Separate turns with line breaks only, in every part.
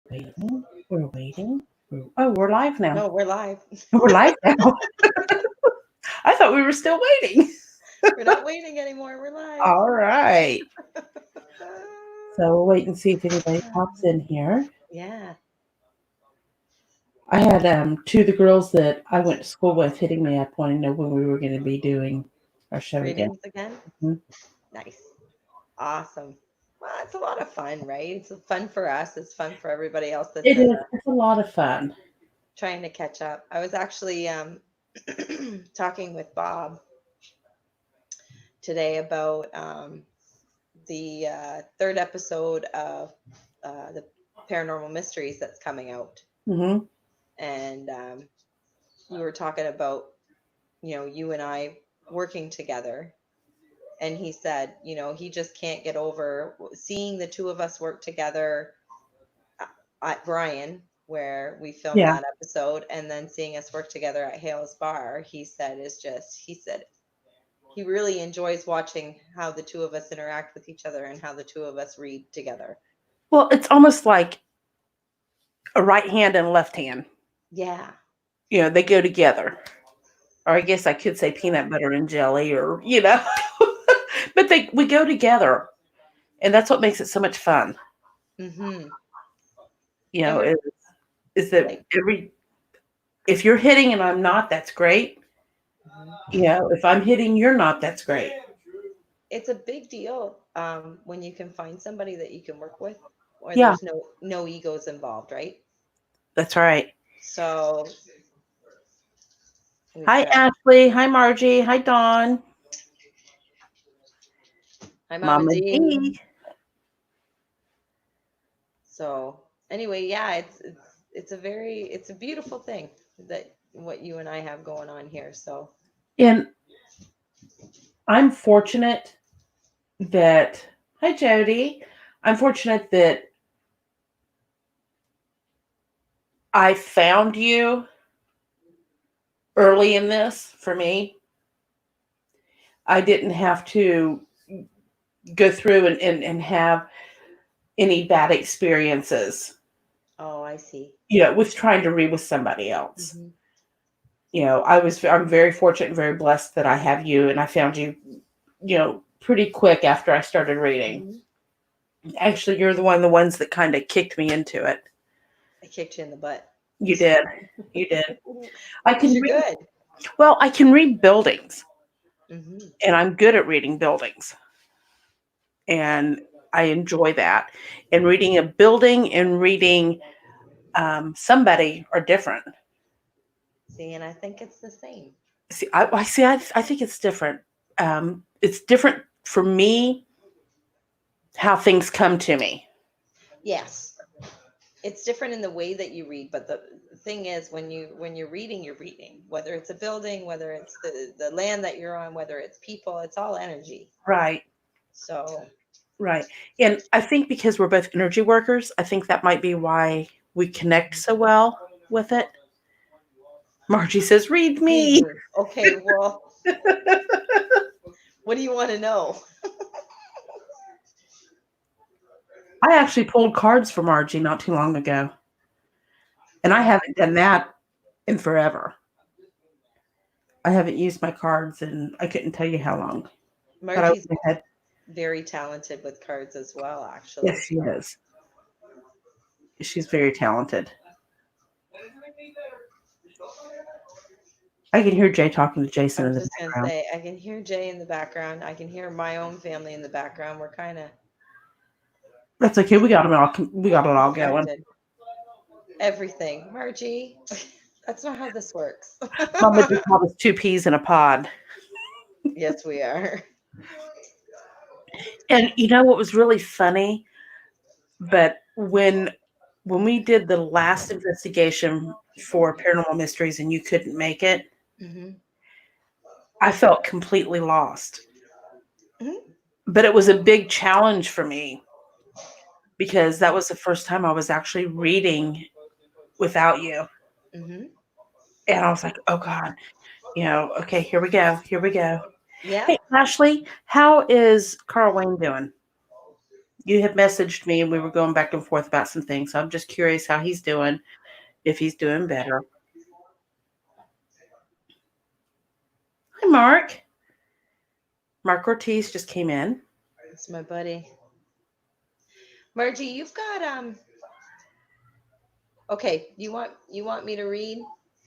Waiting. We're waiting. Oh, we're live now.
No, we're live.
We're live now. I thought we were still waiting.
We're not waiting anymore. We're live.
All right. So we'll wait and see if anybody pops in here.
Yeah.
I had two of the girls that I went to school with hitting me up wanting to know when we were going to be doing our show again.
Readings again.
Mhm.
Nice. Awesome. Well, it's a lot of fun, right? It's fun for us. It's fun for everybody else that's
It is. It's a lot of fun.
trying to catch up. I was actually talking with Bob today about the third episode of the Paranormal Mysteries that's coming out.
Hmm.
And we were talking about, you and I working together. And he said, he just can't get over seeing the two of us work together at Brian, where we filmed
Yeah.
that episode, and then seeing us work together at Hale's Bar. He said he really enjoys watching how the two of us interact with each other and how the two of us read together.
Well, it's almost like a right hand and a left hand.
Yeah.
They go together. Or I guess I could say peanut butter and jelly, or but we go together, and that's what makes it so much fun.
Mm-hmm.
You
And
know,
we're
is that
like,
if you're hitting and I'm not, that's great.
mhm.
If I'm hitting, you're not, that's great.
It's a big deal when you can find somebody that you can work with, or
Yeah,
there's no egos involved, right?
that's right.
So we've
Hi,
got
Ashley. Hi, Margie. Hi, Dawn.
hi, Mama
Mama
D.
D.
So anyway, yeah, it's a beautiful thing that what you and I have going on here. So
And I'm fortunate that, hi, Jody. I'm fortunate that I found you early in this for me. I didn't have to go through and have any bad experiences,
oh, I see.
with trying to read with somebody else.
Hmm.
I'm very fortunate and very blessed that I have you, and I found you, pretty quick after I started reading.
Hmm.
Actually, you're the ones that kind of kicked me into it.
I kicked you in the butt
You did. You did. I
because
can
you're
read,
good.
well, I can read buildings,
Hmm.
and I'm good at reading buildings. And I enjoy that. And reading a building and reading somebody are different.
See, and I think it's the same.
See, I see. I think it's different. It's different for me how things come to me.
Yes, it's different in the way that you read, but the thing is, when you're reading, whether it's a building, whether it's the land that you're on, whether it's people, it's all energy.
Right.
So
Right. And I think because we're both energy workers, I think that might be why we connect so well with it. Margie says, "Read
read
me."
me. Okay, well, what do you want to know?
I actually pulled cards for Margie not too long ago, and I haven't done that in forever. I haven't used my cards, and I couldn't tell you how long. But I
Margie's
went ahead.
very talented with cards as well,
Yes,
actually.
she is. She's very talented. I can hear Jay talking to
I
Jason in
was
the
just gonna
background.
say, I can hear Jay in the background. I can hear my own family in the background. We're kind of
That's okay. We got them all. We got it all going.
connected. Everything, Margie. That's not how this works.
Mama just bought us two peas in a pod.
Yes, we are.
And you know what was really funny? But when we did the last investigation for paranormal mysteries and you couldn't make it,
Hmm.
I felt completely lost.
Hmm.
But it was a big challenge for me because that was the first time I was actually reading without you.
Hmm.
And I was like, oh God, okay, here we go. Here we go.
Yeah.
Hey, Ashley, how is Carl Wayne doing? You had messaged me and we were going back and forth about some things. So I'm just curious how he's doing, if he's doing better. Hi, Mark. Mark Ortiz just came in.
It's my buddy. Margie, you've got okay, you want me to read?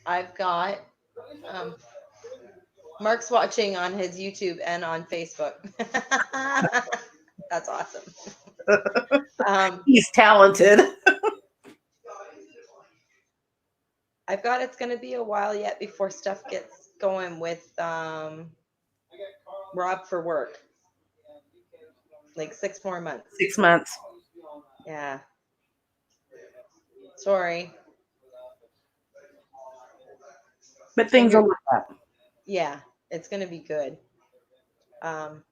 I've got um Mark's watching on his YouTube and on Facebook. That's awesome.
He's talented.
I've got it's gonna be a while yet before stuff gets going with Rob for work. Like 6 more months.
6 months.
Yeah. Sorry.
But things will look up.
Yeah, it's gonna be good. Um,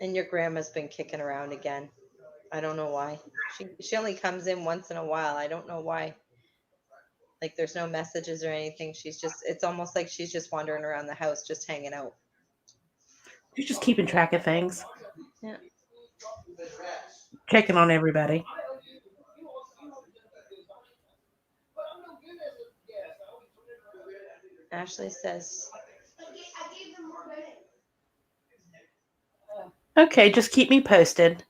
and your grandma's been kicking around again. I don't know why. She only comes in once in a while. I don't know why. Like there's no messages or anything. It's almost like she's just wandering around the house just hanging out.
You're just keeping track of things.
Yeah.
Checking on everybody.
Ashley says
Okay, just keep me posted.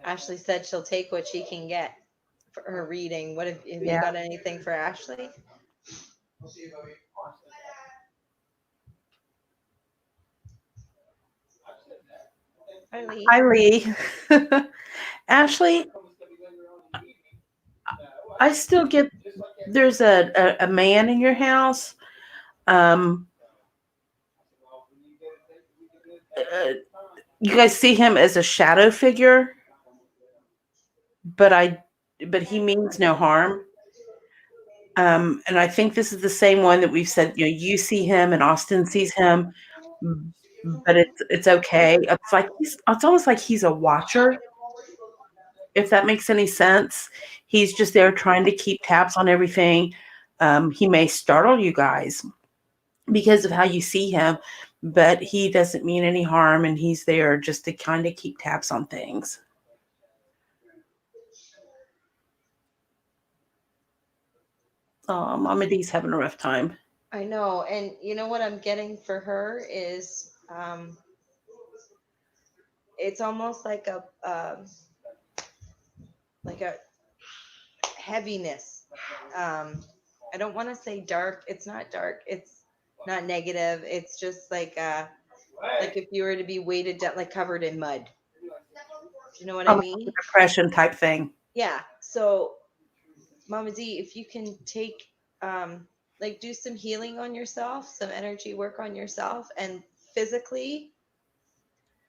Ashley said she'll take what she can get for her reading. What have you
Yeah.
got anything for Ashley? Hi, Lee.
Hi, Lee. Ashley, I still get there's a man in your house. Um, you guys see him as a shadow figure, but he means no harm. And I think this is the same one that we've said. You see him and Austin sees him, but it's okay. It's almost like he's a watcher, if that makes any sense. He's just there trying to keep tabs on everything. He may startle you guys because of how you see him, but he doesn't mean any harm, and he's there just to kind of keep tabs on things. Mama D's having a rough time.
I know, and you know what I'm getting for her is it's almost like a heaviness. I don't want to say dark. It's not dark. It's not negative. It's just like if you were to be weighted down, like covered in mud. Do you know what I
Almost like
mean?
a depression type thing.
Yeah. So, Mama D, if you can take like do some healing on yourself, some energy work on yourself, and physically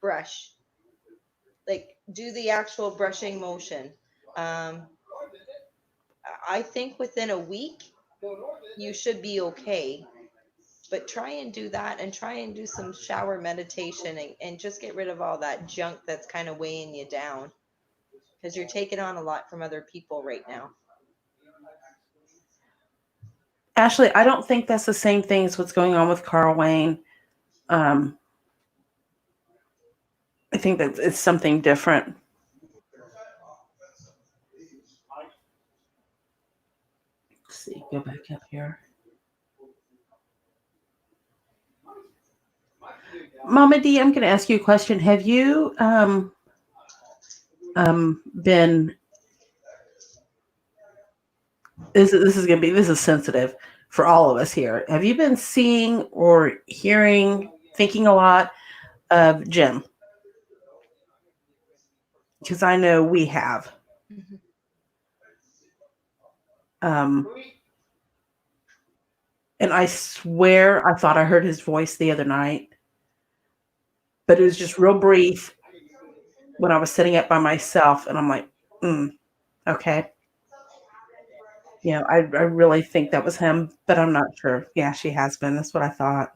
brush, like do the actual brushing motion. Um, I think within a week you should be okay. But try and do that and try and do some shower meditation and just get rid of all that junk that's kind of weighing you down because you're taking on a lot from other people right now.
Ashley, I don't think that's the same thing as what's going on with Carl Wayne. Um, I think that it's something different. Let's see, go back up here. Mama D, I'm going to ask you a question. Have you been? This is sensitive for all of us here. Have you been seeing or hearing, thinking a lot of Jim? Because I know we have.
Mm-hmm.
Um, and I swear I thought I heard his voice the other night, but it was just real brief when I was sitting up by myself, and I'm like, okay. I really think that was him, but I'm not sure. Yeah, she has been. That's what I thought.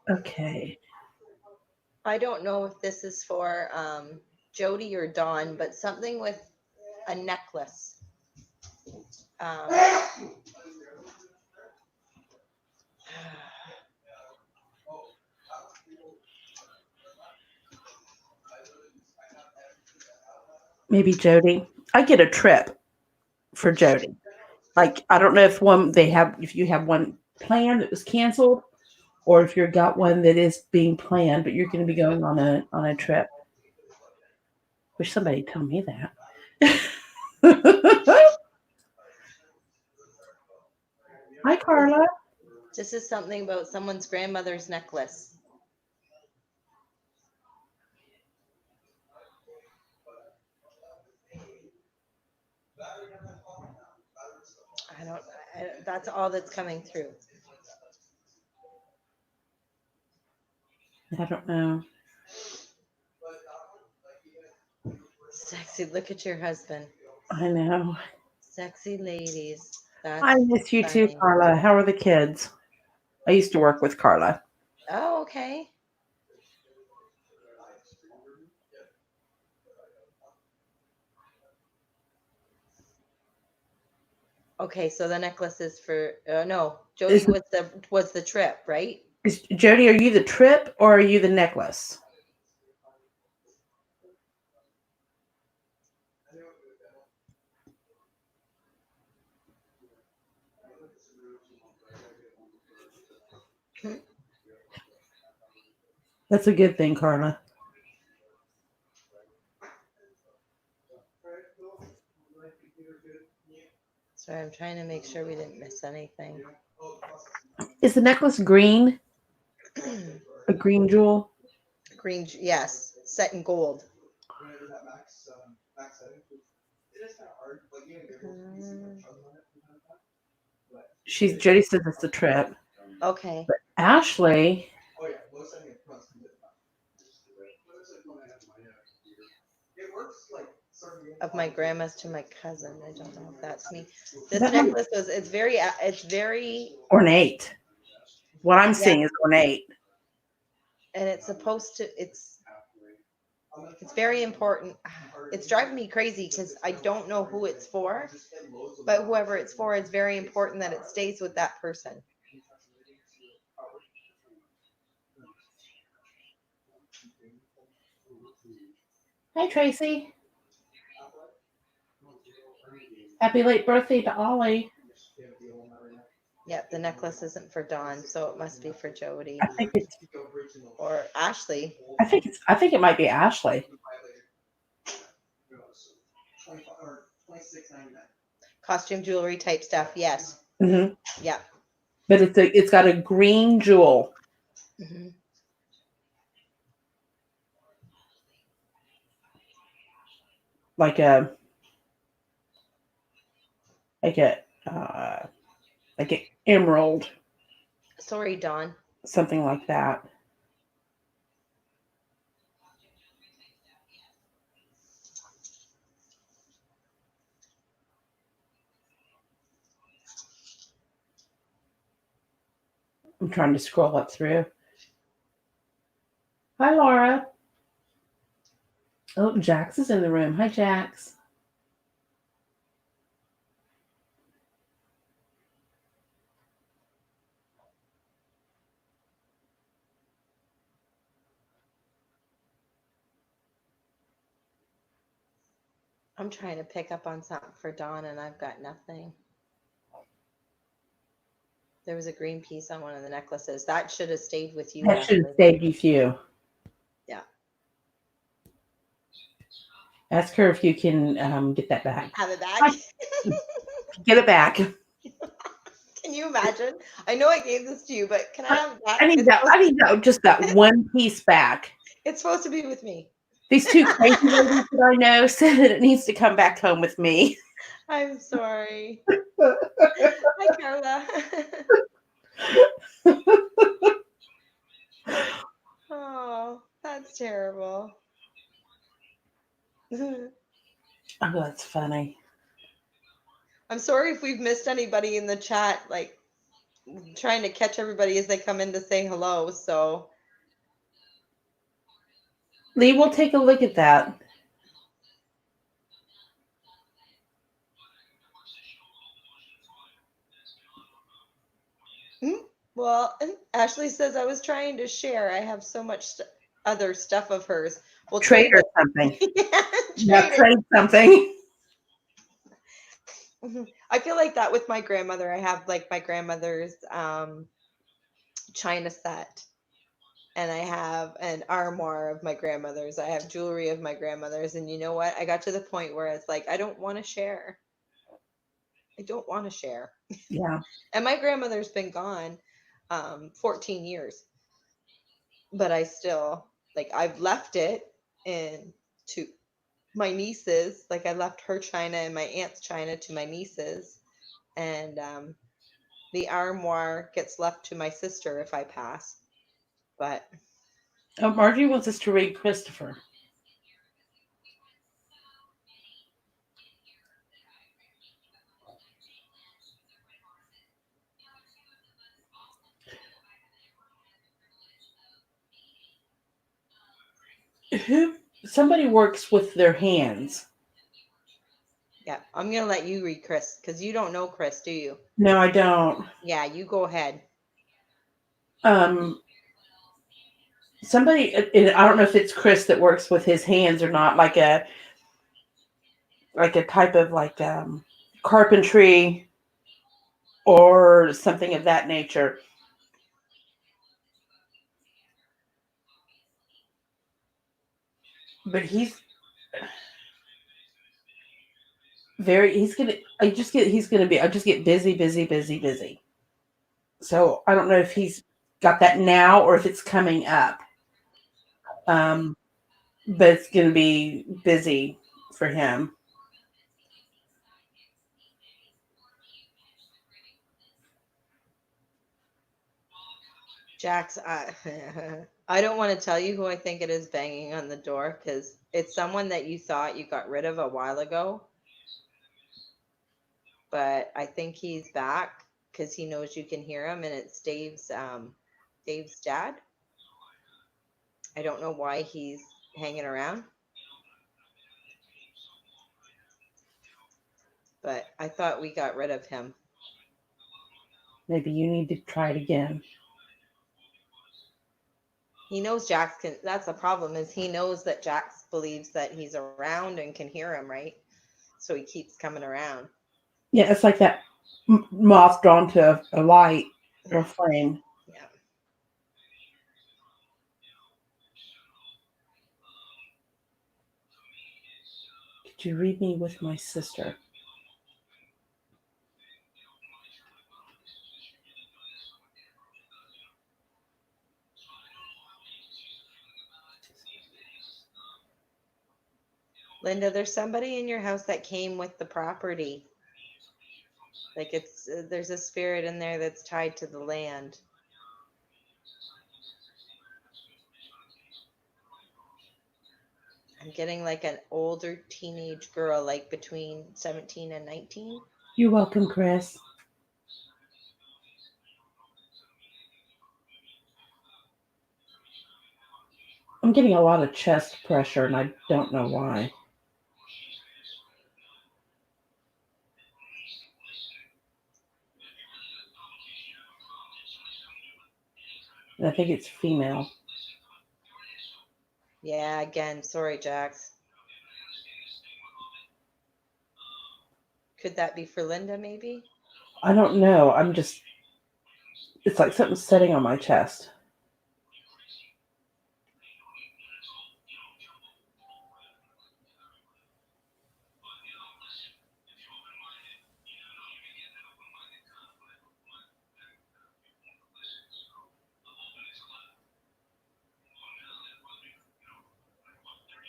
Okay.
I don't know if this is for Jody or Dawn, but something with a necklace. Um,
Maybe Jody. I get a trip for Jody. Like, I don't know if you have one planned that was canceled, or if you've got one that is being planned, but you're going to be going on a trip. Wish somebody would tell me that. Hi, Carla.
this is something about someone's grandmother's necklace. That's all that's coming through.
I don't know.
Sexy. Look at your husband.
I know.
Sexy ladies. That's
I miss you too,
funny.
Carla. How are the kids? I used to work with Carla.
Oh, okay. Okay, so the necklace is for no. Jody
Is,
was the trip, right?
Jody, are you the trip or are you the necklace? That's a good thing, Carla.
Sorry, I'm trying to make sure we didn't miss anything.
Is the necklace green? A green jewel?
Green, yes, set in gold.
Jody says it's the trip.
Okay.
But Ashley.
Of my grandma's to my cousin. I don't know if that's me. This necklace was. It's very
ornate. What I'm seeing is ornate.
And it's supposed to. It's very important. It's driving me crazy because I don't know who it's for, but whoever it's for, it's very important that it stays with that person.
Hi, Tracy. Happy late birthday to Ollie.
Yep, the necklace isn't for Dawn, so it must be for Jody
I think it's
or Ashley.
I think it might be Ashley.
Costume jewelry type stuff, yes.
Mm-hmm.
Yeah.
But it's got a green jewel.
Mm-hmm.
Like an emerald.
Sorry, Dawn.
Something like that. I'm trying to scroll up through. Hi, Laura. Oh, Jax is in the room. Hi, Jax.
I'm trying to pick up on something for Dawn and I've got nothing. There was a green piece on one of the necklaces. That should have stayed with you.
That should have stayed with you.
Yeah.
Ask her if you can get that back.
Have it back?
Get it back.
Can you imagine? I know I gave this to you, but can I have it back?
I need just that one piece back.
It's supposed to be with me.
These two crazy ladies that I know said that it needs to come back home with me.
I'm sorry. Hi, Carla. Oh, that's terrible.
Oh, that's funny.
I'm sorry if we've missed anybody in the chat, like trying to catch everybody as they come in to say hello. So
Lee, we'll take a look at that.
Well, Ashley says I was trying to share. I have so much other stuff of hers. We'll
Trade
trade
or
it.
something.
Yeah,
Yeah,
trade it.
trade something.
I feel like that with my grandmother. I have like my grandmother's china set, and I have an armoire of my grandmother's. I have jewelry of my grandmother's, and you know what? I got to the point where it's like I don't want to share. I don't want to share.
Yeah.
And my grandmother's been gone 14 years, but I still like I've left it in to my nieces. Like I left her china and my aunt's china to my nieces, and the armoire gets left to my sister if I pass. But
Oh, Margie wants us to read Christopher. Who? Somebody works with their hands.
yeah, I'm gonna let you read Chris because you don't know Chris, do you?
No, I don't.
Yeah, you go ahead.
Um, somebody. I don't know if it's Chris that works with his hands or not. Like a type of like carpentry or something of that nature. But he's gonna I just get busy, busy, busy, busy. So I don't know if he's got that now or if it's coming up. Um, but it's gonna be busy for him.
Jax, I don't want to tell you who I think it is banging on the door because it's someone that you thought you got rid of a while ago, but I think he's back because he knows you can hear him, and it's Dave's dad. I don't know why he's hanging around, but I thought we got rid of him.
Maybe you need to try it again.
He knows Jax can. That's the problem is he knows that Jax believes that he's around and can hear him, right? So he keeps coming around.
Yeah, it's like that moth drawn to a light or a flame.
Yeah.
Could you read me with my sister?
Linda, there's somebody in your house that came with the property. Like it's there's a spirit in there that's tied to the land. I'm getting like an older teenage girl, like between 17 and 19.
You're welcome, Chris. I'm getting a lot of chest pressure and I don't know why. And I think it's female.
Yeah, again, sorry, Jax. Could that be for Linda, maybe?
I don't know. It's like something's sitting on my chest.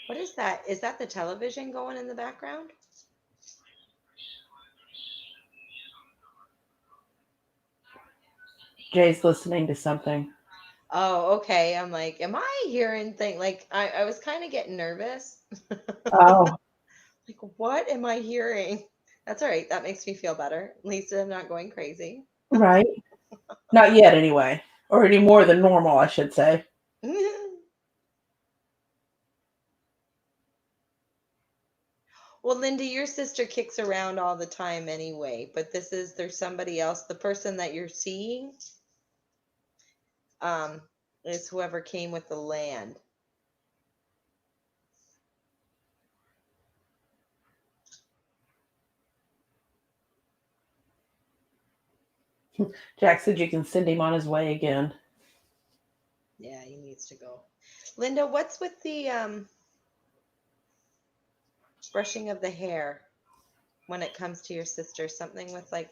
What is that? Is that the television going in the background?
Jay's listening to something.
Oh, okay. I'm like, am I hearing things? Like, I was kind of getting nervous.
Oh,
Like, what am I hearing? That's all right. That makes me feel better. At least I'm not going crazy.
right. Not yet, anyway. Or any more than normal, I should say.
Well, Linda, your sister kicks around all the time anyway, but there's somebody else, the person that you're seeing. um, is whoever came with the land.
Jack said you can send him on his way again.
Yeah, he needs to go. Linda, what's with the brushing of the hair when it comes to your sister? Something with like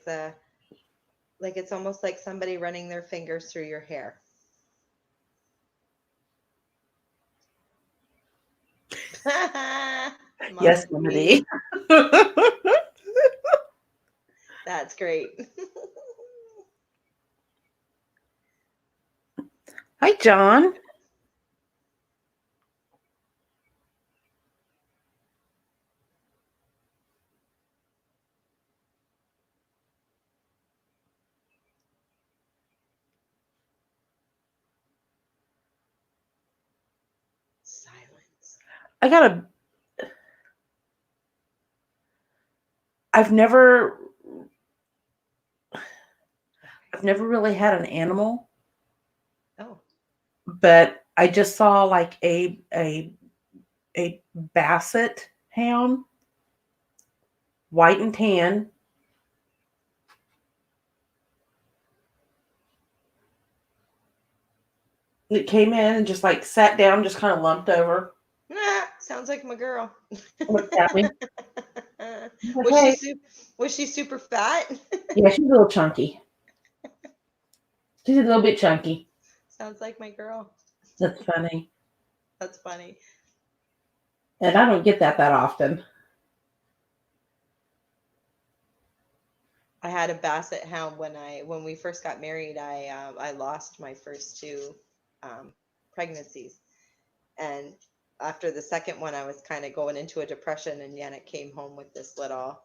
it's almost like somebody running their fingers through your hair.
Yes,
Must
Lemony.
be. That's great.
Hi, John.
Silence.
I got a. I've never. I've never really had an animal,
Oh,
but I just saw like a basset hound, white and tan. It came in and just like sat down, just kind of lumped over,
sounds like my girl.
looked at me. Like,
was she
hey,
super? Was she super fat?
yeah, she's a little chunky. She's a little bit chunky.
Sounds like my girl.
That's funny,
That's funny.
and I don't get that often.
I had a basset hound when we first got married. I lost my first two um, pregnancies, and after the second one, I was kind of going into a depression, and Janet came home with this little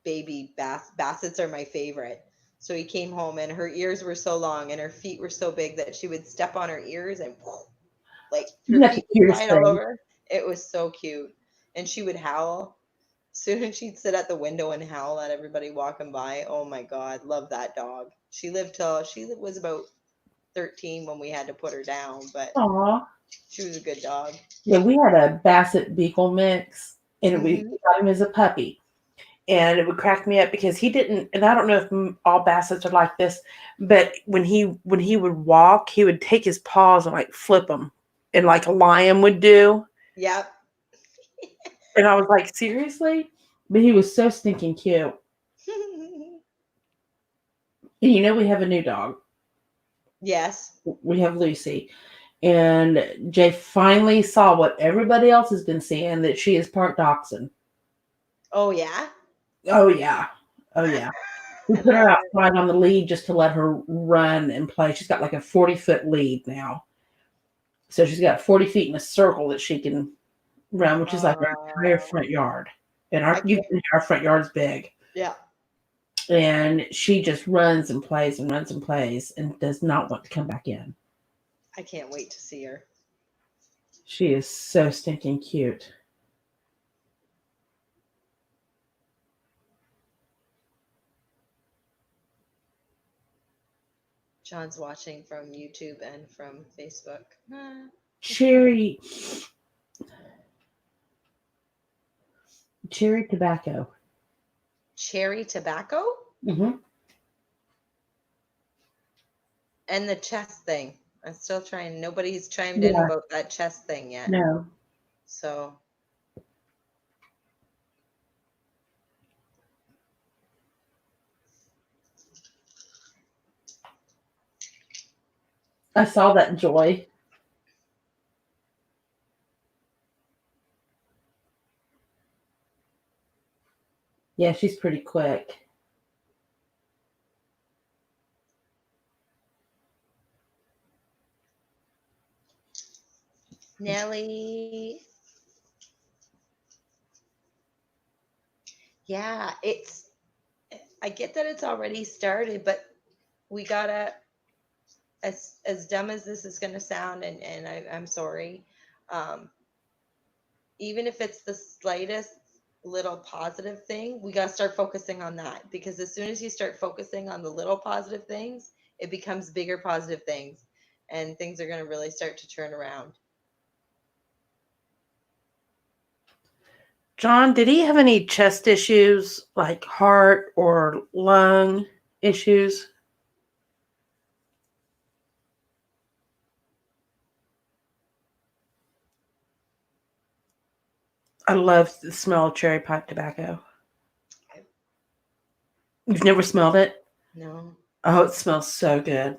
baby bassets are my favorite. So he came home, and her ears were so long, and her feet were so big that she would step on her ears, and like her
That's the
feet would
cutest
fly all
thing.
over. It was so cute, and she would howl. Soon as she'd sit at the window and howl at everybody walking by. Oh my God, love that dog. She lived till she was about 13 when we had to put her down, but
Aw.
she was a good dog.
Yeah, we had a Basset Beagle mix, and we
Hmm.
got him as a puppy. And it would crack me up because he didn't. And I don't know if all Bassets are like this, but when he would walk, he would take his paws and like flip them, and like a lion would do.
Yep.
And I was like, seriously? But he was so stinking cute. And we have a new dog.
Yes.
We have Lucy. And Jay finally saw what everybody else has been seeing, that she is part dachshund.
Oh yeah.
Oh yeah. Oh yeah. We
I
put her
love it.
outside on the lead just to let her run and play. She's got like a 40-foot lead now. So she's got 40 feet in a circle that she can run, which is like our entire
Oh,
front yard. And
I can't.
our front yard's big.
Yeah,
And she just runs and plays and runs and plays and does not want to come back in.
I can't wait to see her.
She is so stinking cute.
John's watching from YouTube and from Facebook.
Cherry tobacco.
Cherry tobacco
Mm-hmm.
and the chest thing. I'm still trying. Nobody's chimed in
Yeah,
about that chest thing yet.
no.
So
I saw that Joy. Yeah, she's pretty quick.
Nelly, yeah, it's. I get that it's already started, but we gotta. As dumb as this is gonna sound, and I'm sorry. Um, Even if it's the slightest little positive thing, we got to start focusing on that, because as soon as you start focusing on the little positive things, it becomes bigger positive things, and things are going to really start to turn around.
John, did he have any chest issues, like heart or lung issues? I love the smell of cherry pipe tobacco. You've never smelled it?
No.
Oh, it smells so good.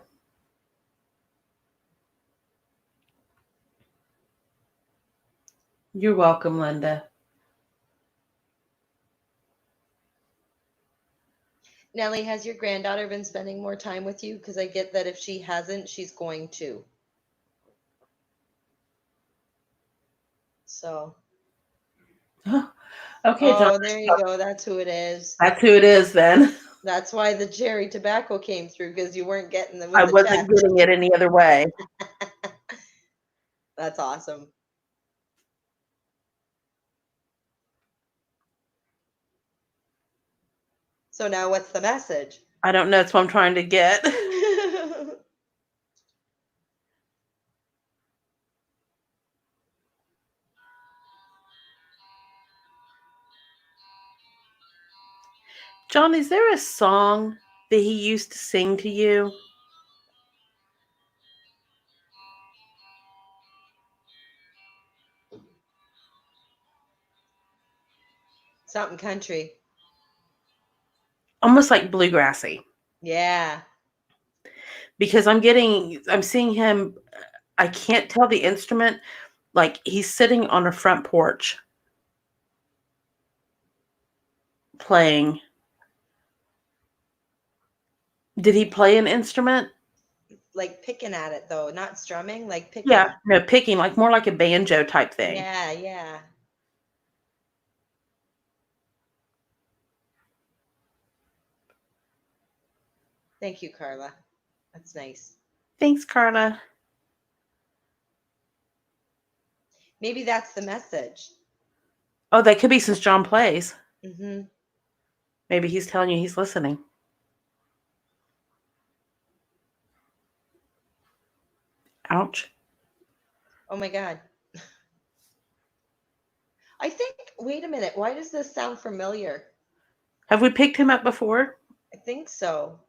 You're welcome, Linda.
Nellie, has your granddaughter been spending more time with you? Because I get that if she hasn't, she's going to. So.
Okay, John.
Oh, there you go. That's who it is.
That's who it is then.
That's why the cherry tobacco came through, because you weren't getting them with
I
the
wasn't
chat.
getting it any other way.
That's awesome. So now what's the message?
I don't know. That's what I'm trying to get. John, is there a song that he used to sing to you?
Something country.
Almost like bluegrassy.
Yeah.
Because I'm seeing him, I can't tell the instrument, like he's sitting on a front porch playing. Did he play an instrument?
Like picking at it though, not strumming, like picking.
Yeah, no, picking, like more like a banjo type thing.
Yeah, yeah. Thank you, Carla. That's nice.
Thanks, Carla.
Maybe that's the message.
Oh, that could be since John plays.
Mm-hmm.
Maybe he's telling you he's listening. Ouch.
Oh my God. I think, wait a minute, why does this sound familiar?
Have we picked him up before?
I think so.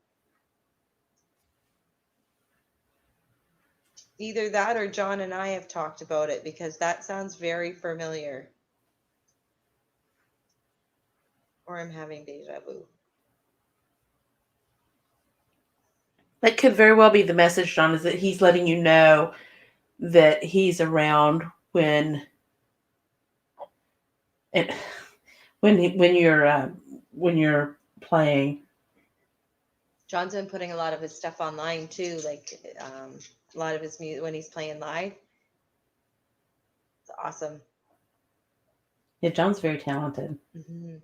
Either that or John and I have talked about it, because that sounds very familiar. Or I'm having deja vu.
That could very well be the message, John, is that he's letting you know that he's around when it, when you're playing.
John's been putting a lot of his stuff online too, like a lot of his music when he's playing live. It's awesome.
Yeah, John's very talented.
Mm-hmm.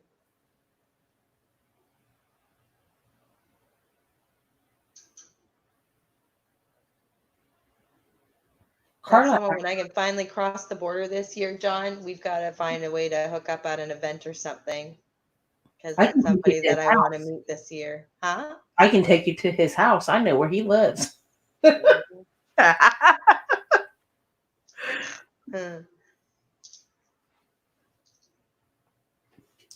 That's
Carla,
someone, when I can finally cross the border this year, John, we've got to find a way to hook up at an event or something, because
I
that's
can take you
somebody
to his
that I want to
house.
meet this year. Huh?
I can take you to his house. I know where he lives.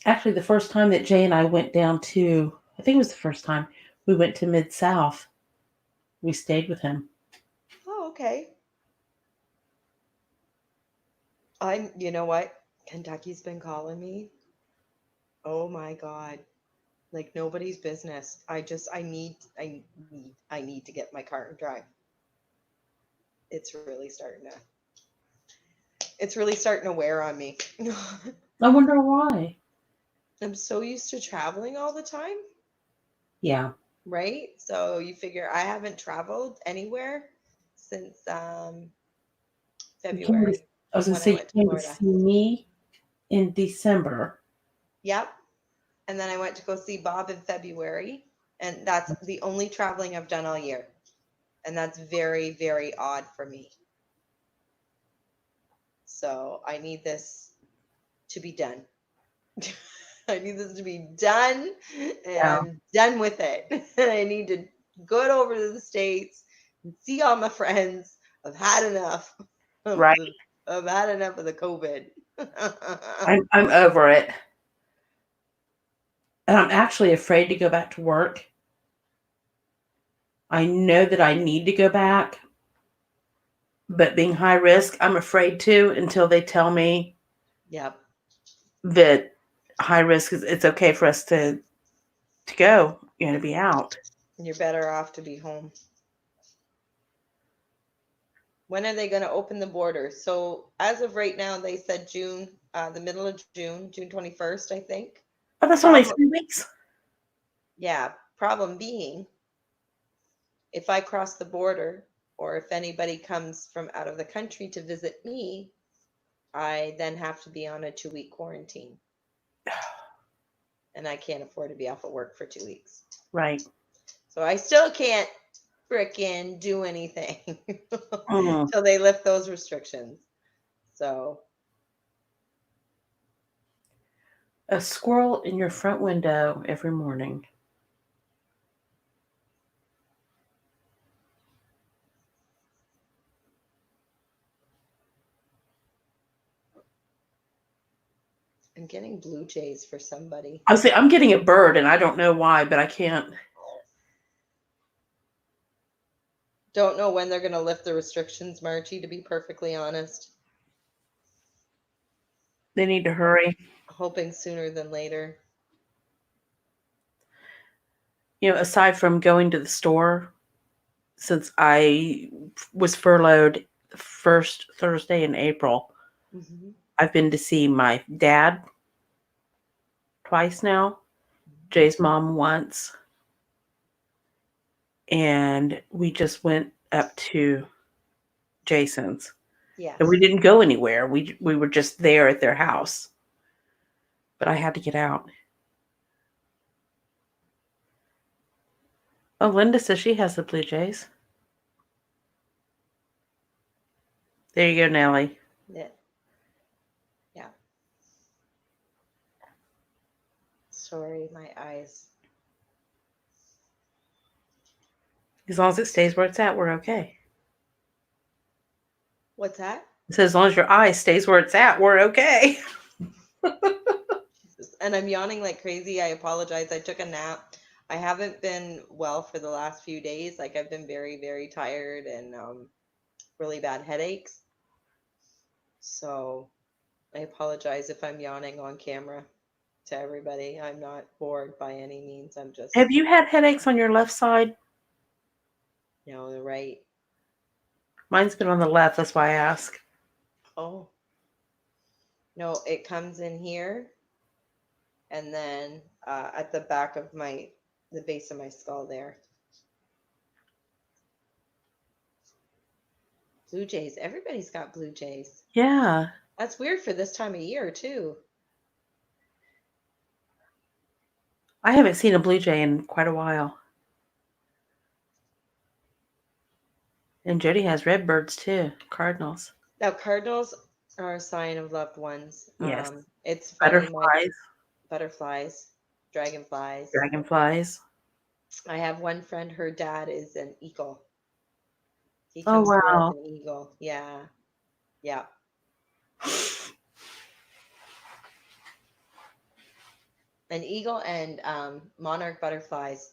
Actually, the first time that Jay and I went down to, I think it was the first time we went to Mid-South, we stayed with him.
Oh, okay. You know what? Kentucky's been calling me. Oh my God. Like nobody's business. I need to get my car and drive. It's really starting to wear on me.
I wonder why.
I'm so used to traveling all the time.
Yeah.
Right? So you figure I haven't traveled anywhere since February,
I was going to
when I
say, you
went to
came to
Florida.
see me in December.
Yep. And then I went to go see Bob in February. And that's the only traveling I've done all year. And that's very, very odd for me. So I need this to be done. I need this to be done, and
Yeah.
I'm done with it. I need to Good over to the States and see all my friends. I've had enough of
Right.
the I've had enough of the COVID.
I'm over it. And I'm actually afraid to go back to work. I know that I need to go back, but being high risk, I'm afraid to until they tell me
Yep.
that high risk is it's okay for us to go, to be out.
You're better off to be home. When are they going to open the border? So as of right now, they said June, the middle of June, June 21st, I think.
Oh, that's only
Problem,
3 weeks.
yeah. Problem being, if I cross the border or if anybody comes from out of the country to visit me, I then have to be on a 2-week quarantine. And I can't afford to be off of work for 2 weeks.
Right.
So I still can't frickin' do anything
Mm.
till they lift those restrictions. So
A squirrel in your front window every morning.
I'm getting blue jays for somebody.
I say I'm getting a bird, and I don't know why, but I can't.
Don't know when they're going to lift the restrictions, Margie, to be perfectly honest.
They need to hurry.
Hoping sooner than later.
Aside from going to the store, since I was furloughed the first Thursday in April,
Mm-hmm.
I've been to see my dad twice now, Jay's mom once, and we just went up to Jason's.
Yes.
And we didn't go anywhere. We were just there at their house. But I had to get out. Oh, Linda says she has the Blue Jays. There you go, Nellie.
Yeah. Yeah. Sorry, my eyes.
As long as it stays where it's at, we're okay.
What's that?
So as long as your eye stays where it's at, we're okay.
Jesus. And I'm yawning like crazy. I apologize. I took a nap. I haven't been well for the last few days. Like I've been very, very tired and really bad headaches. So I apologize if I'm yawning on camera to everybody. I'm not bored by any means. I'm just,
Have you had headaches on your left side?
the right.
Mine's been on the left. That's why I ask.
Oh, no, it comes in here and then at the back of the base of my skull there. Blue jays. Everybody's got blue jays.
Yeah.
That's weird for this time of year, too.
I haven't seen a blue jay in quite a while. And Jody has red birds too, cardinals.
Now, cardinals are a sign of loved ones.
Yes.
It's funny, my
Butterflies,
butterflies, dragonflies.
dragonflies.
I have one friend, her dad is an eagle. He
Oh,
comes through as
wow.
an eagle. Yeah. Yeah. An eagle and monarch butterflies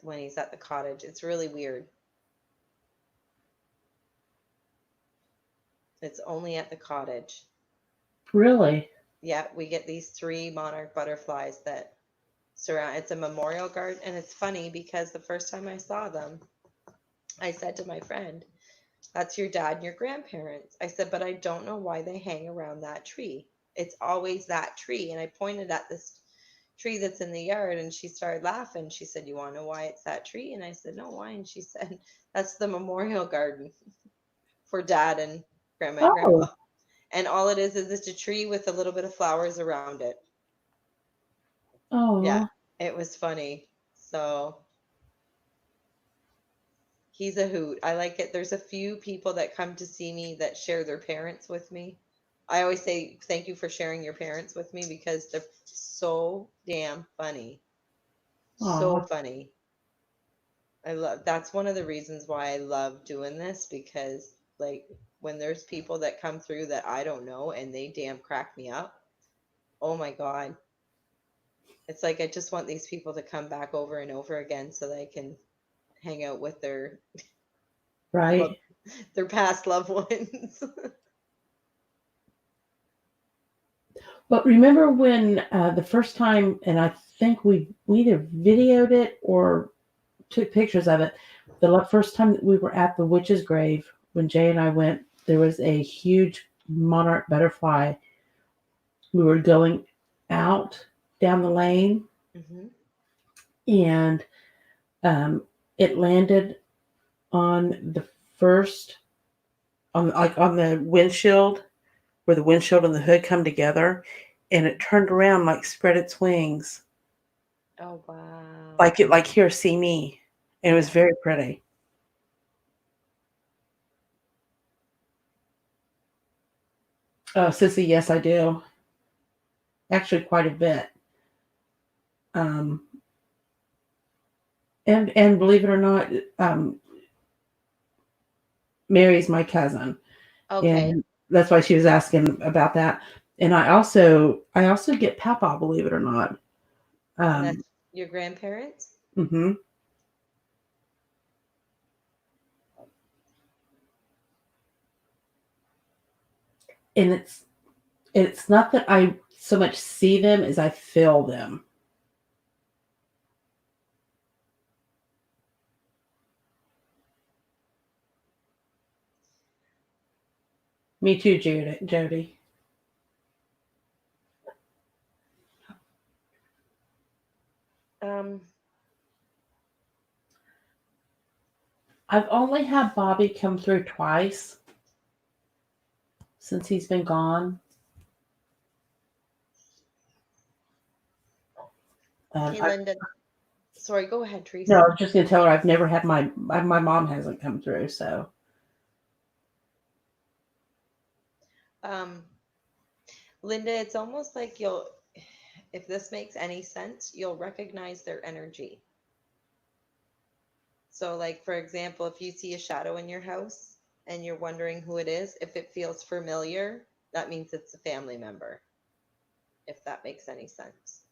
when he's at the cottage. It's really weird. It's only at the cottage.
Really?
Yeah, we get these 3 monarch butterflies that surround. It's a memorial garden, and it's funny because the first time I saw them, I said to my friend, "That's your dad and your grandparents." I said, "But I don't know why they hang around that tree. It's always that tree." And I pointed at this tree that's in the yard, and she started laughing. She said, "You want to know why it's that tree?" And I said, "No, why?" And she said, "That's the memorial garden for dad and grandma and
Oh.
grandpa. And all it is it's a tree with a little bit of flowers around it." Yeah,
Oh.
it was funny. So he's a hoot. I like it. There's a few people that come to see me that share their parents with me. I always say thank you for sharing your parents with me because they're so damn funny. So
Oh.
funny. that's one of the reasons why I love doing this, because like when there's people that come through that I don't know and they damn crack me up. Oh my God. It's like I just want these people to come back over and over again so they can hang out with their love,
Right.
their past loved ones.
But remember when the first time, and I think we either videoed it or took pictures of it. The first time that we were at the witch's grave, when Jay and I went, there was a huge monarch butterfly. We were going out down the lane,
Hmm.
and um, it landed on the first on the windshield where the windshield and the hood come together, and it turned around, like spread its wings,
Oh wow.
like here, see me, and it was
Yeah.
very pretty. Oh, Sissy, yes, I do. Actually, quite a bit. Um, and believe it or not, Mary's my cousin,
Okay.
and that's why she was asking about that. And I also get Papa, believe it or not.
And that's
Um,
your grandparents?
hmm And it's not that I so much see them as I feel them. Me too, Judy. Jody.
Um,
I've only had Bobby come through twice since he's been gone.
okay,
I,
Linda. Sorry, go ahead,
no, I
Teresa.
was just gonna tell her I've never had my mom hasn't come through. So
Um, Linda, it's almost like you'll, if this makes any sense, you'll recognize their energy. So, like, for example, if you see a shadow in your house and you're wondering who it is, if it feels familiar, that means it's a family member, if that makes any sense.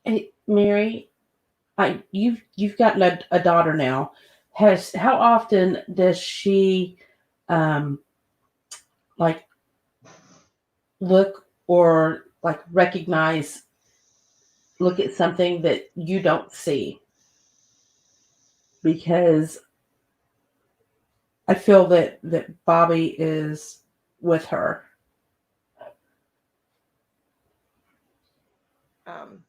hey, Mary, you've gotten a daughter now. Has How often does she um like look or like recognize look at something that you don't see? Because I feel that Bobby is with her.
Um,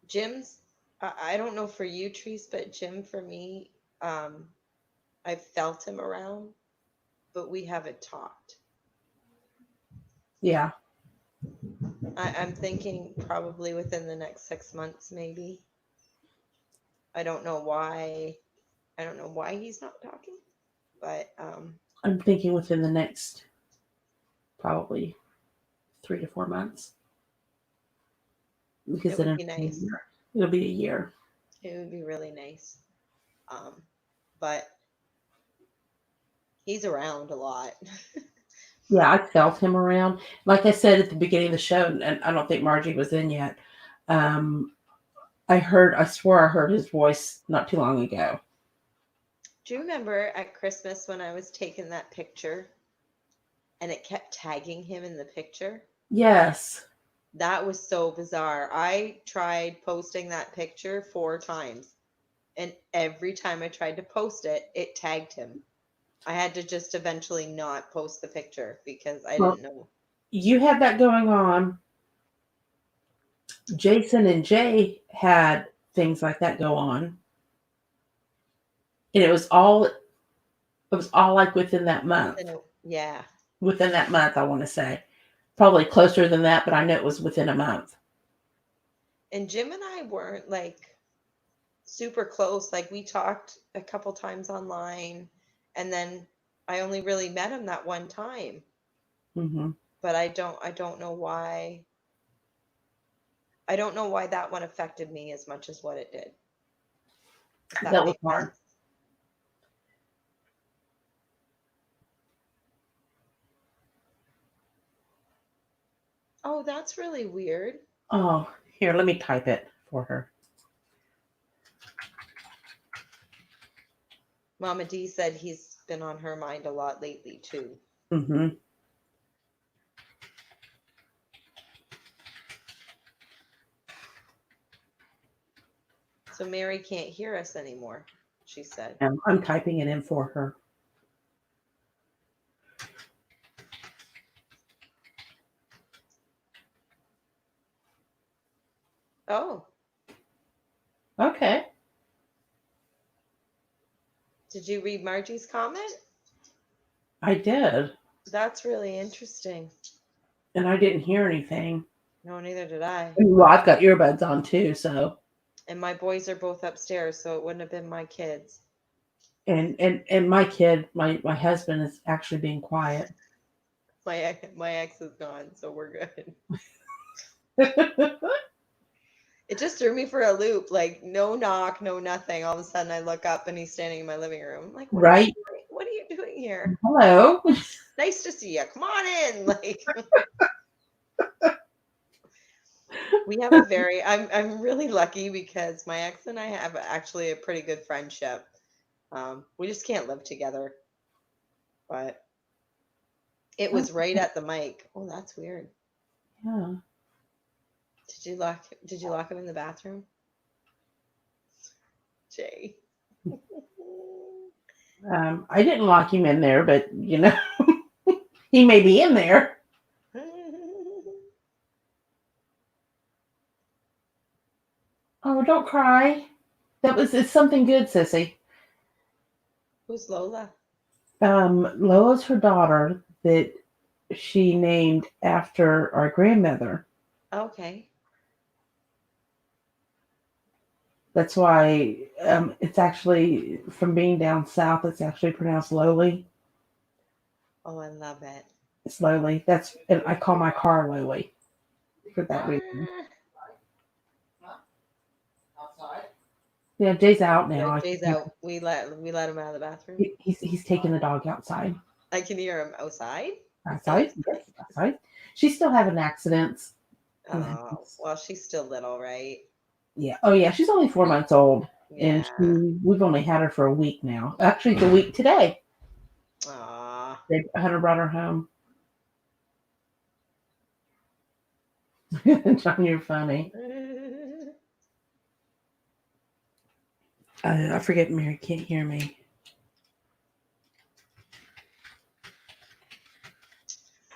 Jim's, I don't know for you, Treese, but Jim, for me, um, I've felt him around, but we haven't talked.
Yeah.
I'm thinking probably within the next 6 months, maybe. I don't know why. I don't know why he's not talking, but
I'm thinking within the next probably 3 to 4 months, because
it
then
would
it'll
be
be a
nice.
year. It'll be a year.
It would be really nice. Um, but he's around a lot.
Yeah, I felt him around. Like I said at the beginning of the show, and I don't think Margie was in yet. Um, I swore I heard his voice not too long ago.
Do you remember at Christmas when I was taking that picture and it kept tagging him in the picture?
Yes.
That was so bizarre. I tried posting that picture 4 times, and every time I tried to post it, it tagged him. I had to just eventually not post the picture because I
Well,
didn't know.
you had that going on. Jason and Jay had things like that go on. And it was all like within that month.
Yeah.
Within that month, I want to say. Probably closer than that, but I know it was within a month.
And Jim and I weren't like super close. Like we talked a couple times online, and then I only really met him that one time.
Mm-hmm.
But I don't know why. I don't know why that one affected me as much as what it did. If that
That was
makes
hard.
sense. Oh, that's really weird.
Oh, here, let me type it for her.
Mama D said he's been on her mind a lot lately too.
Mm-hmm.
So Mary can't hear us anymore, she said.
I'm typing it in for her.
Oh,
Okay.
did you read Margie's comment?
I did.
That's really interesting.
And I didn't hear anything.
No, neither did I.
Well, I've got earbuds on too, so
And my boys are both upstairs, so it wouldn't have been my kids.
and my kid, my husband is actually being quiet.
My ex is gone, so we're good. It just threw me for a loop. Like no knock, no nothing. All of a sudden, I look up and he's standing in my living room. I'm like, what are you
Right?
doing? What are you doing here?
Hello.
Nice to see you. Come on in. Like we have a very. I'm really lucky because my ex and I have actually a pretty good friendship. We just can't live together, but it was right at the mic. Oh, that's weird.
Yeah.
Did you lock him in the bathroom? Jay.
I didn't lock him in there, but he may be in there. Oh, don't cry. It's something good, sissy.
Who's Lola?
Loa's her daughter that she named after our grandmother.
Okay.
That's why it's actually from being down south. It's actually pronounced Lowly.
Oh, I love it.
Slowly. That's and I call my car Lowly for that reason.
Ah,
Yeah, Jay's out
yeah,
now.
Jay's out. We let him out of the bathroom.
He's taking the dog outside.
I can hear him outside.
Outside, yes,
Outside.
outside. She's still having accidents. in the
Oh,
house.
well, she's still little, right?
Yeah. Oh yeah, she's only 4 months old, and
Yeah.
we've only had her for a week now. Actually, it's a week today.
Aw.
Hunter brought her home. John, you're funny. I forget Mary can't hear me.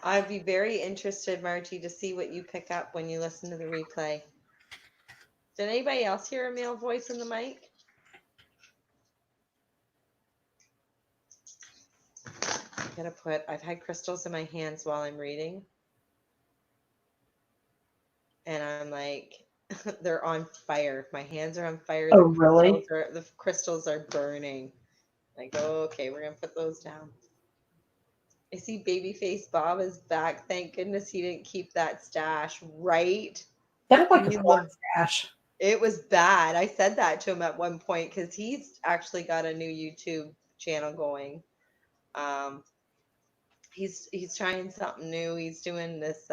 I'd be very interested, Margie, to see what you pick up when you listen to the replay. Did anybody else hear a male voice in the mic? I've had crystals in my hands while I'm reading. And I'm like, they're on fire. My hands are on fire.
Oh, really?
The crystals are burning. Like, oh, okay, we're gonna put those down. I see Babyface Bob is back. Thank goodness he didn't keep that stash, right?
That looked like a
He
porn
looked,
stash.
it was bad. I said that to him at one point because he's actually got a new YouTube channel going. Um, he's trying something new. He's doing this.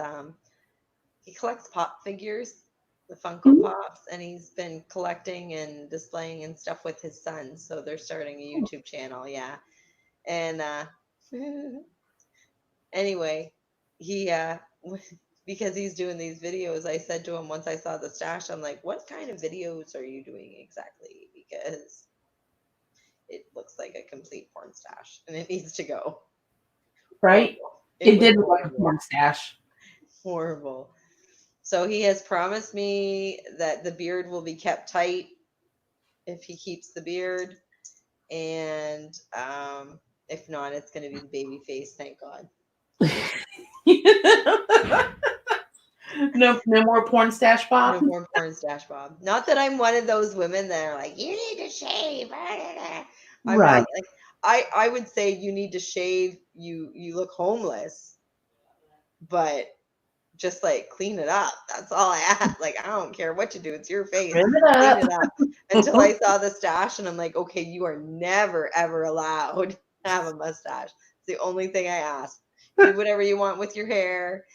He collects pop figures, the Funko
Mhm.
Pops, and he's been collecting and displaying and stuff with his sons. So they're starting a YouTube channel, yeah. And anyway, he because he's doing these videos, I said to him once I saw the stash, I'm like, "What kind of videos are you doing exactly?" Because it looks like a complete porn stash, and it needs to go.
Right?
Horrible. It
It
was
did look like a
horrible.
porn stash.
Horrible. So he has promised me that the beard will be kept tight if he keeps the beard, and if not, it's going to be the baby face. Thank God.
No more porn stash,
No
Bob.
more porn stash, Bob. Not that I'm one of those women that are like, you need to shave. I'm
Right.
not like I would say you need to shave. You look homeless, but just like clean it up. That's all I ask. Like I don't care what you do. It's your face.
Trim it
Clean
up.
it up. Until I saw the stash and I'm like, okay, you are never ever allowed to have a mustache. It's the only thing I ask. Do whatever you want with your hair.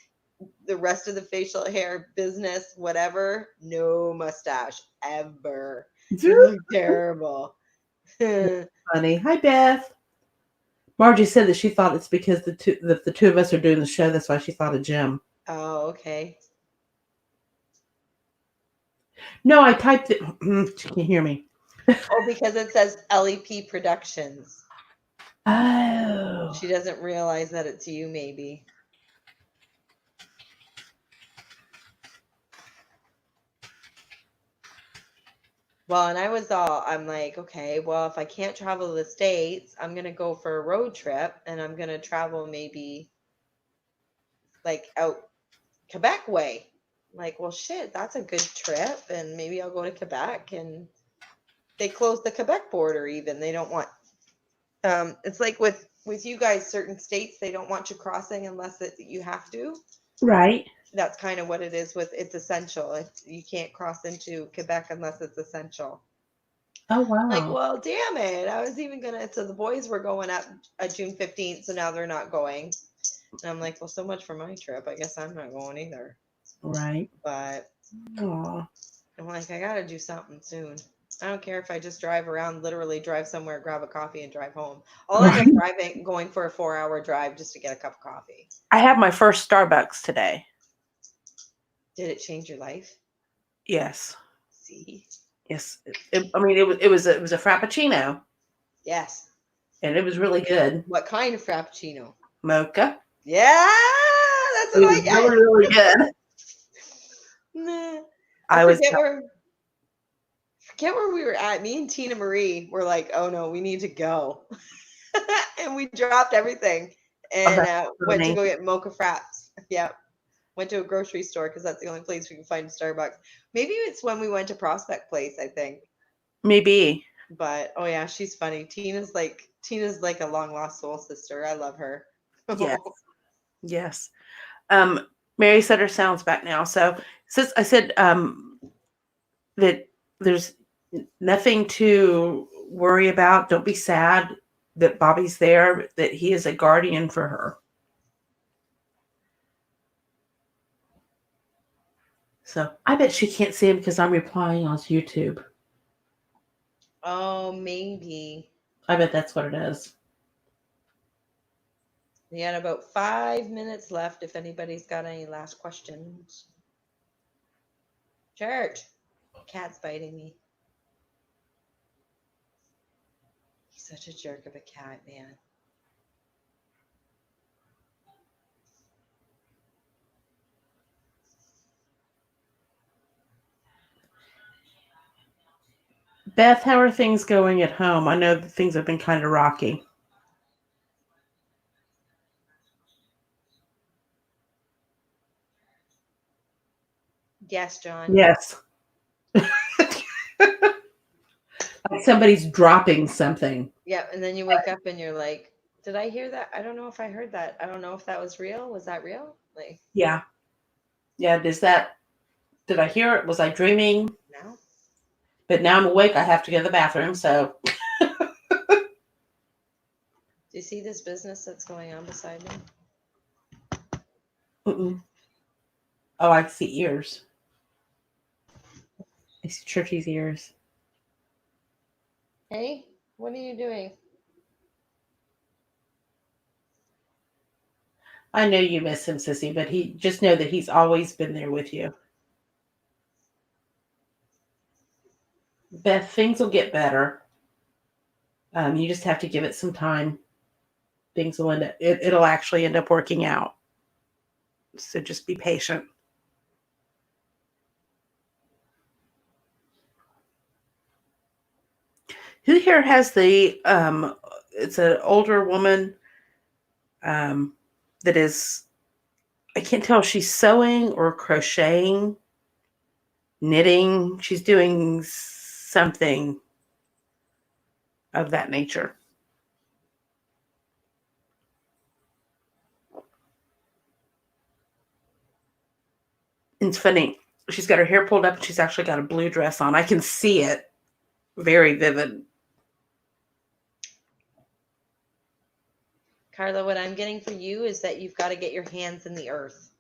The rest of the facial hair business, whatever, no mustache ever. You look terrible. Oh,
Funny. Hi, Beth. Margie said that she thought it's because the two of us are doing the show. That's why she thought of Jim.
okay.
No, I typed it. She can't hear me.
Oh, because it says LEP Productions.
Oh.
She doesn't realize that it's you, maybe. Well, and I'm like, okay, well, if I can't travel to the States, I'm going to go for a road trip and I'm going to travel maybe like out Quebec way. Like, well, shit, that's a good trip. And maybe I'll go to Quebec and they closed the Quebec border even. They don't want, it's like with you guys, certain states, they don't want you crossing unless you have to.
Right.
That's kind of what it is with it's essential. You can't cross into Quebec unless it's essential.
Oh, wow.
Like, well, damn it. I was even going to, so the boys were going up June 15th, so now they're not going. And I'm like, well, so much for my trip. I guess I'm not going either.
Right.
But
Aw.
I'm like, I got to do something soon. I don't care if I just drive around, literally drive somewhere, grab a coffee, and drive home. I'll end up going for a 4-hour drive just to get a cup of coffee.
I have my first Starbucks today.
Did it change your life?
Yes.
See?
Yes. It was a frappuccino.
Yes.
And it was really good.
What kind of frappuccino?
Mocha.
Yeah, that's what I
It was
get.
really, really good.
Nah.
I
Forget where we were at. Me and Tina Marie were like, oh no, we need to go. And we dropped everything and went to go get mocha fraps. Yep. Went to a grocery store because that's the only place we can find a Starbucks. Maybe it's when we went to Prospect Place, I think.
Maybe.
But oh yeah, she's funny. Tina's like a long lost soul sister. I love her.
Yes. Yes. Mary said her sound's back now. So since I said that there's nothing to worry about, don't be sad that Bobby's there, that he is a guardian for her. So I bet she can't see him because I'm replying on YouTube.
Oh, maybe.
I bet that's what it is.
We had about 5 minutes left if anybody's got any last questions. Church. Cat's biting me. He's such a jerk of a cat, man.
Beth, how are things going at home? I know that things have been kind of rocky.
Yes, John.
Yes. Like somebody's dropping something.
Yeah, and then you wake up and you're like, did I hear that? I don't know if I heard that. I don't know if that was real. Was that real? Like,
Yeah. Yeah. Did I hear it? Was I dreaming?
no.
But now I'm awake. I have to go to the bathroom. So.
Do you see this business that's going on beside me?
Mm-mm. Oh, I see ears. I see Churchy's ears.
Hey, what are you doing?
I know you miss him, Sissy, but he just know that he's always been there with you. Beth, things will get better. You just have to give it some time. Things will end up, it'll actually end up working out. So just be patient. Who here has it's an older woman that is I can't tell if she's sewing or crocheting, knitting. She's doing something of that nature. It's funny. She's got her hair pulled up and she's actually got a blue dress on. I can see it. Very vivid.
Carla, what I'm getting for you is that you've got to get your hands in the earth.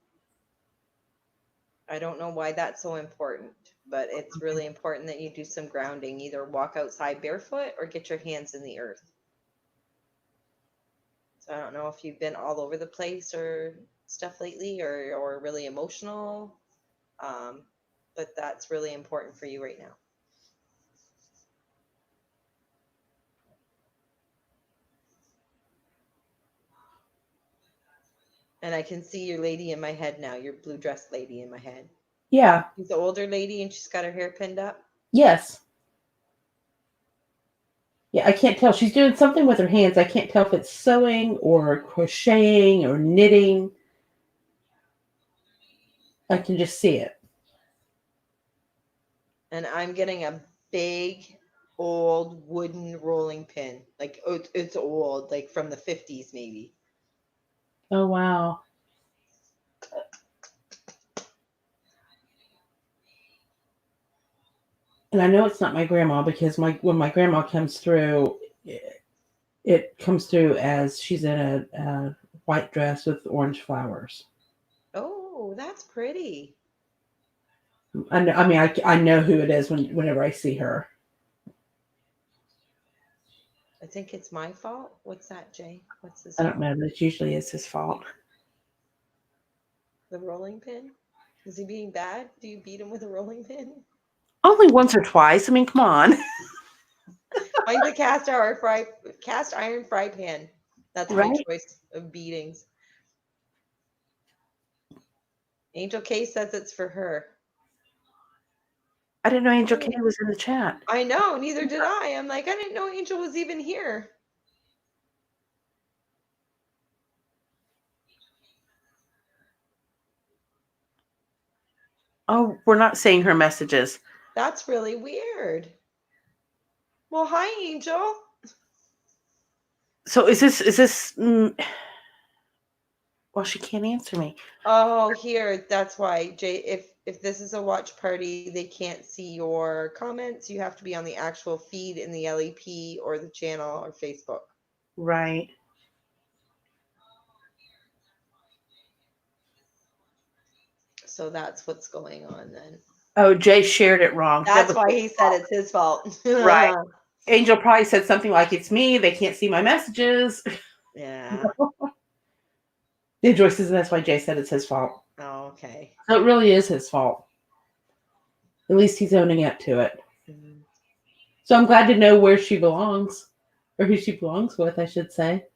I don't know why that's so important, but it's really important that you do some grounding. Either walk outside barefoot or get your hands in the earth. So I don't know if you've been all over the place or stuff lately, or really emotional, but that's really important for you right now. And I can see your lady in my head now, your blue dress lady in my head.
Yeah.
She's the older lady and she's got her hair pinned up.
Yes. Yeah, I can't tell. She's doing something with her hands. I can't tell if it's sewing or crocheting or knitting. I can just see it.
And I'm getting a big old wooden rolling pin. Like it's old, like from the 50s maybe.
Oh, wow. And I know it's not my grandma because when my grandma comes through, it comes through as she's in a white dress with orange flowers.
Oh, that's pretty.
I know who it is whenever I see her.
I think it's my fault. What's that, Jay? What's this?
I don't know, but it usually is his fault.
The rolling pin? Is he being bad? Do you beat him with a rolling pin?
Only once or twice. I mean, come on.
Mine's a cast iron fry pan. That's my
Right?
choice of beatings. Angel K says it's for her.
I didn't know Angel K was in the chat.
I know, neither did I. I'm like, I didn't know Angel was even here.
Oh, we're not seeing her messages.
That's really weird. Well, hi, Angel.
So is this well, she can't answer me.
Oh, here. That's why, Jay. If this is a watch party, they can't see your comments. You have to be on the actual feed in the LEP or the channel or Facebook.
Right.
So that's what's going on then.
Oh, Jay shared it wrong.
That's why he said it's his fault.
Right. Angel probably said something like, "It's me. They can't see my messages."
Yeah.
Yeah, Joyce says that's why Jay said it's his fault.
Oh, okay.
So it really is his fault. At least he's owning up to it.
Mm-hmm.
So I'm glad to know where she belongs, or who she belongs with, I should say.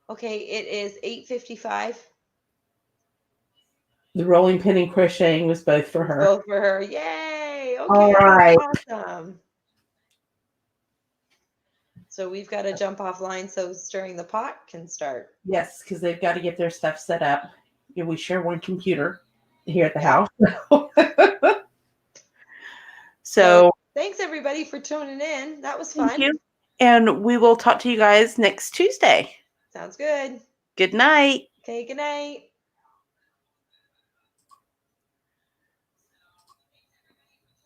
Okay, it is 8:55.
The rolling pin and crocheting was both for her.
Both for her. Yay! Okay,
All right.
awesome. So we've got to jump offline so Stirring the Pot can start.
Yes, because they've got to get their stuff set up. Yeah, we share one computer here at the house. So
thanks everybody for tuning in. That was fun.
Thank you. And we will talk to you guys next Tuesday.
Sounds good.
Good night.
Okay, good night.